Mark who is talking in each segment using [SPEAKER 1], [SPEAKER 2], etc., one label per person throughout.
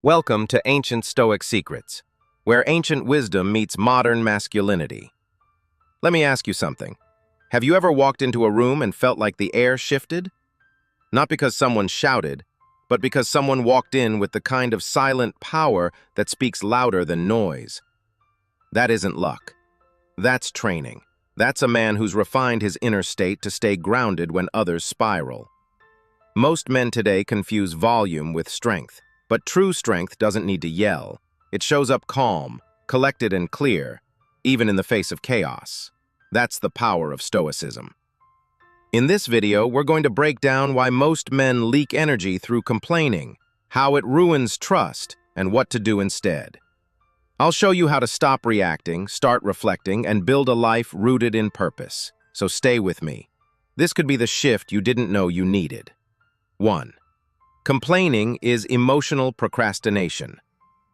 [SPEAKER 1] Welcome to Ancient Stoic Secrets, where ancient wisdom meets modern masculinity. Let me ask you something. Have you ever walked into a room and felt like the air shifted? Not because someone shouted, but because someone walked in with the kind of silent power that speaks louder than noise. That isn't luck. That's training. That's a man who's refined his inner state to stay grounded when others spiral. Most men today confuse volume with strength. But true strength doesn't need to yell. It shows up calm, collected and clear, even in the face of chaos. That's the power of Stoicism. In this video, we're going to break down why most men leak energy through complaining, how it ruins trust, and what to do instead. I'll show you how to stop reacting, start reflecting, and build a life rooted in purpose. So stay with me. This could be the shift you didn't know you needed. 1. Complaining is emotional procrastination.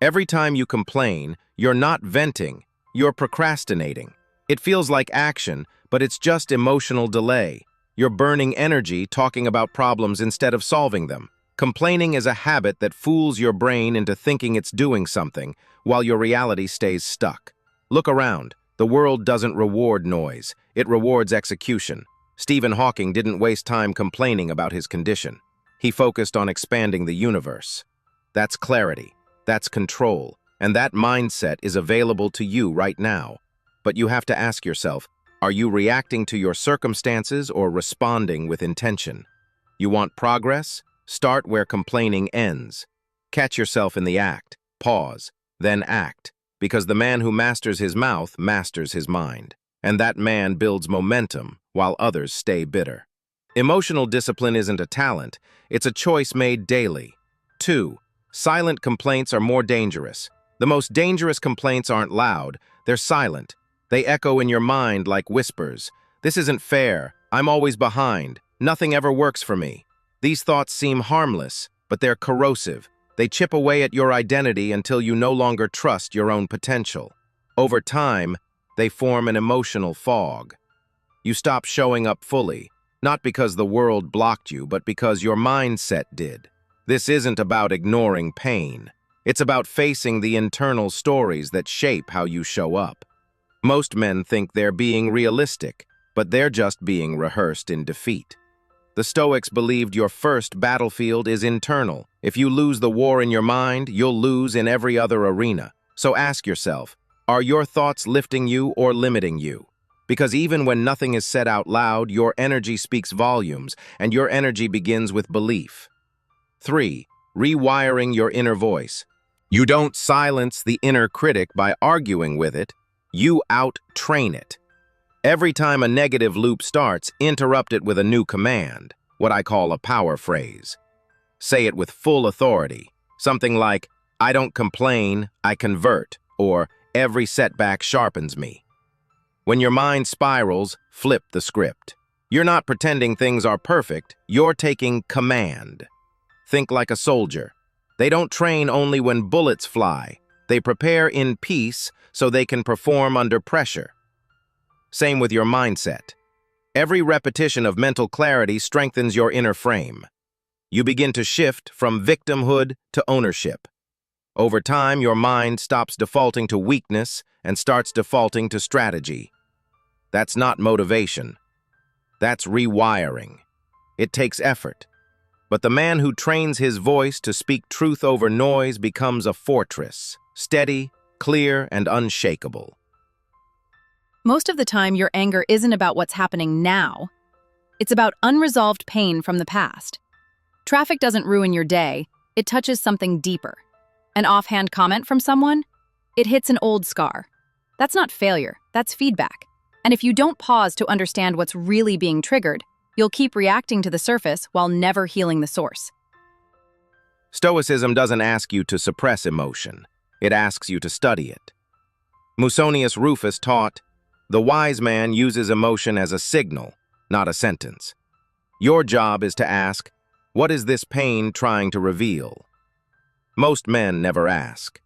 [SPEAKER 1] Every time you complain, you're not venting, you're procrastinating. It feels like action, but it's just emotional delay. You're burning energy talking about problems instead of solving them. Complaining is a habit that fools your brain into thinking it's doing something, while your reality stays stuck. Look around. The world doesn't reward noise. It rewards execution. Stephen Hawking didn't waste time complaining about his condition. He focused on expanding the universe. That's clarity, that's control, and that mindset is available to you right now. But you have to ask yourself, are you reacting to your circumstances or responding with intention? You want progress? Start where complaining ends. Catch yourself in the act, pause, then act, because the man who masters his mouth masters his mind, and that man builds momentum while others stay bitter. Emotional discipline isn't a talent, it's a choice made daily. 2. Silent complaints are more dangerous. The most dangerous complaints aren't loud, they're silent. They echo in your mind like whispers. This isn't fair, I'm always behind, nothing ever works for me. These thoughts seem harmless, but they're corrosive. They chip away at your identity until you no longer trust your own potential. Over time, they form an emotional fog. You stop showing up fully. Not because the world blocked you, but because your mindset did. This isn't about ignoring pain. It's about facing the internal stories that shape how you show up. Most men think they're being realistic, but they're just being rehearsed in defeat. The Stoics believed your first battlefield is internal. If you lose the war in your mind, you'll lose in every other arena. So ask yourself, are your thoughts lifting you or limiting you? Because even when nothing is said out loud, your energy speaks volumes, and your energy begins with belief. 3. Rewiring your inner voice. You don't silence the inner critic by arguing with it, you out-train it. Every time a negative loop starts, interrupt it with a new command, what I call a power phrase. Say it with full authority, something like, I don't complain, I convert, or every setback sharpens me. When your mind spirals, flip the script. You're not pretending things are perfect, you're taking command. Think like a soldier. They don't train only when bullets fly. They prepare in peace so they can perform under pressure. Same with your mindset. Every repetition of mental clarity strengthens your inner frame. You begin to shift from victimhood to ownership. Over time, your mind stops defaulting to weakness and starts defaulting to strategy. That's not motivation. That's rewiring. It takes effort. But the man who trains his voice to speak truth over noise becomes a fortress, steady, clear, and unshakable.
[SPEAKER 2] Most of the time, your anger isn't about what's happening now. It's about unresolved pain from the past. Traffic doesn't ruin your day, it touches something deeper. An offhand comment from someone? It hits an old scar. That's not failure, that's feedback. And if you don't pause to understand what's really being triggered, you'll keep reacting to the surface while never healing the source.
[SPEAKER 1] Stoicism doesn't ask you to suppress emotion. It asks you to study it. Musonius Rufus taught, the wise man uses emotion as a signal, not a sentence. Your job is to ask, what is this pain trying to reveal? Most men never ask.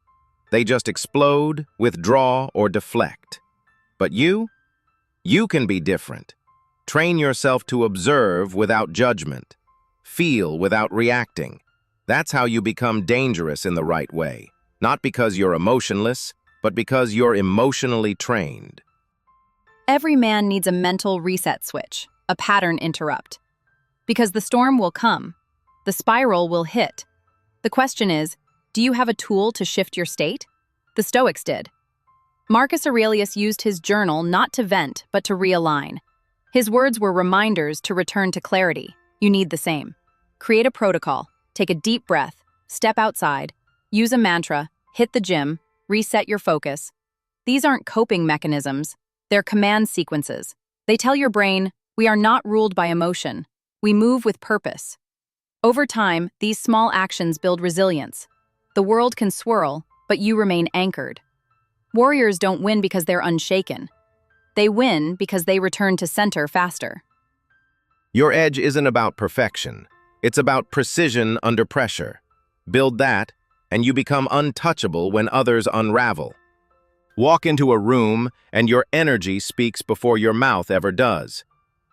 [SPEAKER 1] They just explode, withdraw, or deflect. But you can be different. Train yourself to observe without judgment. Feel without reacting. That's how you become dangerous in the right way. Not because you're emotionless, but because you're emotionally trained.
[SPEAKER 2] Every man needs a mental reset switch, a pattern interrupt. Because the storm will come, the spiral will hit. The question is, do you have a tool to shift your state? The Stoics did. Marcus Aurelius used his journal not to vent, but to realign. His words were reminders to return to clarity. You need the same. Create a protocol, take a deep breath, step outside, use a mantra, hit the gym, reset your focus. These aren't coping mechanisms, they're command sequences. They tell your brain, we are not ruled by emotion. We move with purpose. Over time, these small actions build resilience. The world can swirl, but you remain anchored. Warriors don't win because they're unshaken. They win because they return to center faster.
[SPEAKER 1] Your edge isn't about perfection. It's about precision under pressure. Build that, and you become untouchable when others unravel. Walk into a room, and your energy speaks before your mouth ever does.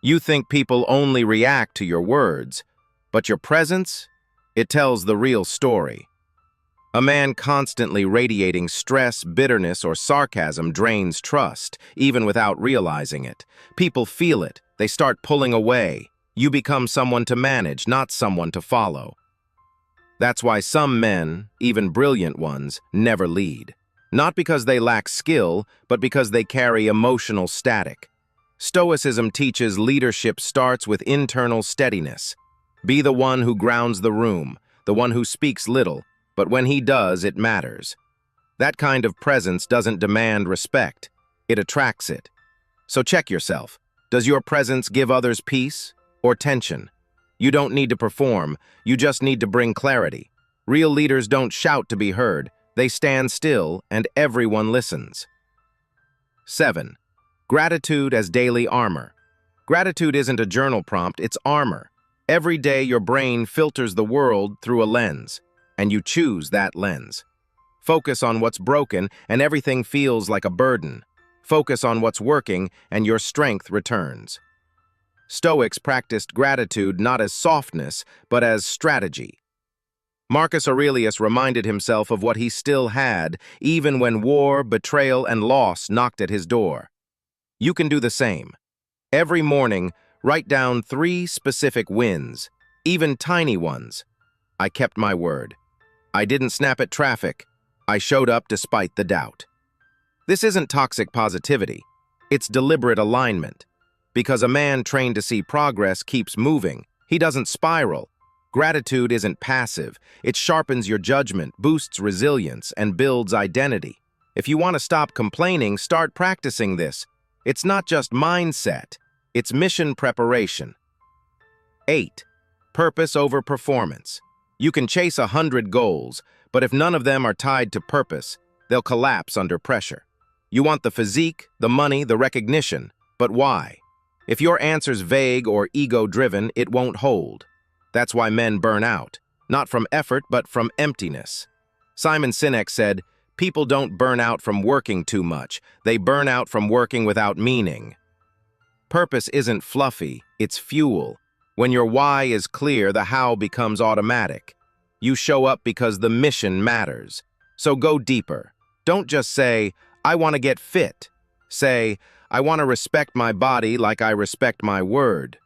[SPEAKER 1] You think people only react to your words, but your presence, it tells the real story. A man constantly radiating stress, bitterness, or sarcasm drains trust, even without realizing it. People feel it. They start pulling away. You become someone to manage, not someone to follow. That's why some men, even brilliant ones, never lead. Not because they lack skill, but because they carry emotional static. Stoicism teaches leadership starts with internal steadiness. Be the one who grounds the room, the one who speaks little, but when he does, it matters. That kind of presence doesn't demand respect, it attracts it. So check yourself. Does your presence give others peace or tension? You don't need to perform, you just need to bring clarity. Real leaders don't shout to be heard, they stand still and everyone listens. 7. Gratitude as daily armor. Gratitude isn't a journal prompt, it's armor. Every day your brain filters the world through a lens, and you choose that lens. Focus on what's broken and everything feels like a burden. Focus on what's working and your strength returns. Stoics practiced gratitude not as softness, but as strategy. Marcus Aurelius reminded himself of what he still had, even when war, betrayal, and loss knocked at his door. You can do the same. Every morning, write down 3 specific wins, even tiny ones. I kept my word. I didn't snap at traffic. I showed up despite the doubt. This isn't toxic positivity. It's deliberate alignment. Because a man trained to see progress keeps moving. He doesn't spiral. Gratitude isn't passive. It sharpens your judgment, boosts resilience, and builds identity. If you want to stop complaining, start practicing this. It's not just mindset. It's mission preparation. 8. Purpose over performance. You can chase 100 goals, but if none of them are tied to purpose, they'll collapse under pressure. You want the physique, the money, the recognition, but why? If your answer's vague or ego-driven, it won't hold. That's why men burn out, not from effort, but from emptiness. Simon Sinek said, "People don't burn out from working too much. They burn out from working without meaning." Purpose isn't fluffy, it's fuel. When your why is clear, the how becomes automatic. You show up because the mission matters. So go deeper. Don't just say, "I want to get fit." Say, "I want to respect my body like I respect my word."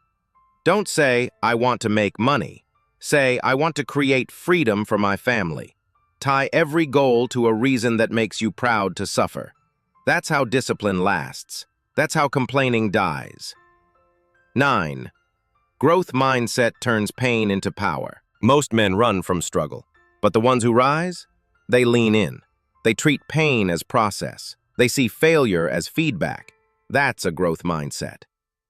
[SPEAKER 1] Don't say, "I want to make money." Say, "I want to create freedom for my family." Tie every goal to a reason that makes you proud to suffer. That's how discipline lasts. That's how complaining dies. 9. Growth mindset turns pain into power. Most men run from struggle, but the ones who rise, they lean in. They treat pain as process. They see failure as feedback. That's a growth mindset.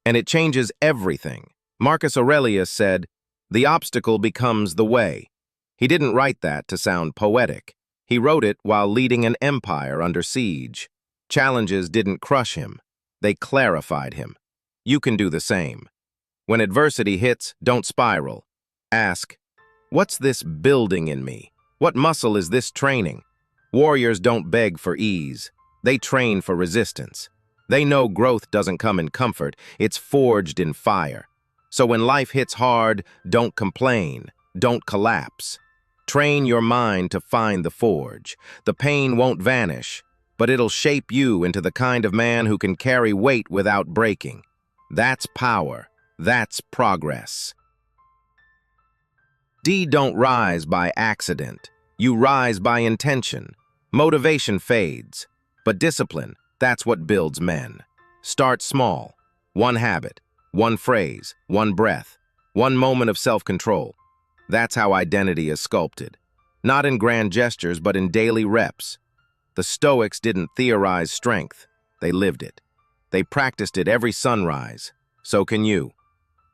[SPEAKER 1] And it changes everything. Marcus Aurelius said, "The obstacle becomes the way." He didn't write that to sound poetic. He wrote it while leading an empire under siege. Challenges didn't crush him. They clarified him. You can do the same. When adversity hits, don't spiral. Ask, what's this building in me? What muscle is this training? Warriors don't beg for ease. They train for resistance. They know growth doesn't come in comfort. It's forged in fire. So when life hits hard, don't complain. Don't collapse. Train your mind to find the forge. The pain won't vanish, but it'll shape you into the kind of man who can carry weight without breaking. That's power. That's progress. Don't rise by accident. You rise by intention. Motivation fades, but discipline, that's what builds men. Start small. One habit, one phrase, one breath, one moment of self-control. That's how identity is sculpted. Not in grand gestures, but in daily reps. The Stoics didn't theorize strength. They lived it. They practiced it every sunrise. So can you.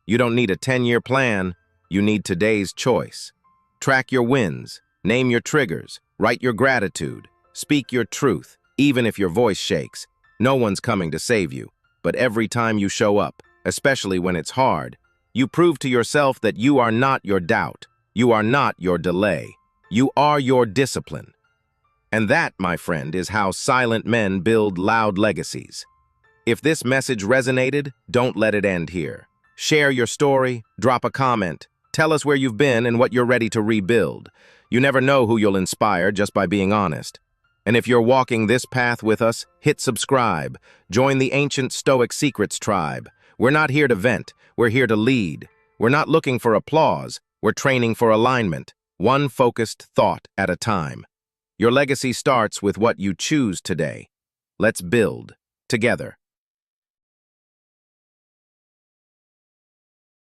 [SPEAKER 1] You don't need a 10-year plan. You need today's choice. Track your wins. Name your triggers. Write your gratitude. Speak your truth, even if your voice shakes. No one's coming to save you. But every time you show up, especially when it's hard, you prove to yourself that you are not your doubt. You are not your delay. You are your discipline. And that, my friend, is how silent men build loud legacies. If this message resonated, don't let it end here. Share your story, drop a comment, tell us where you've been and what you're ready to rebuild. You never know who you'll inspire just by being honest. And if you're walking this path with us, hit subscribe. Join the Ancient Stoic Secrets tribe. We're not here to vent, we're here to lead. We're not looking for applause, we're training for alignment, one focused thought at a time. Your legacy starts with what you choose today. Let's build, together.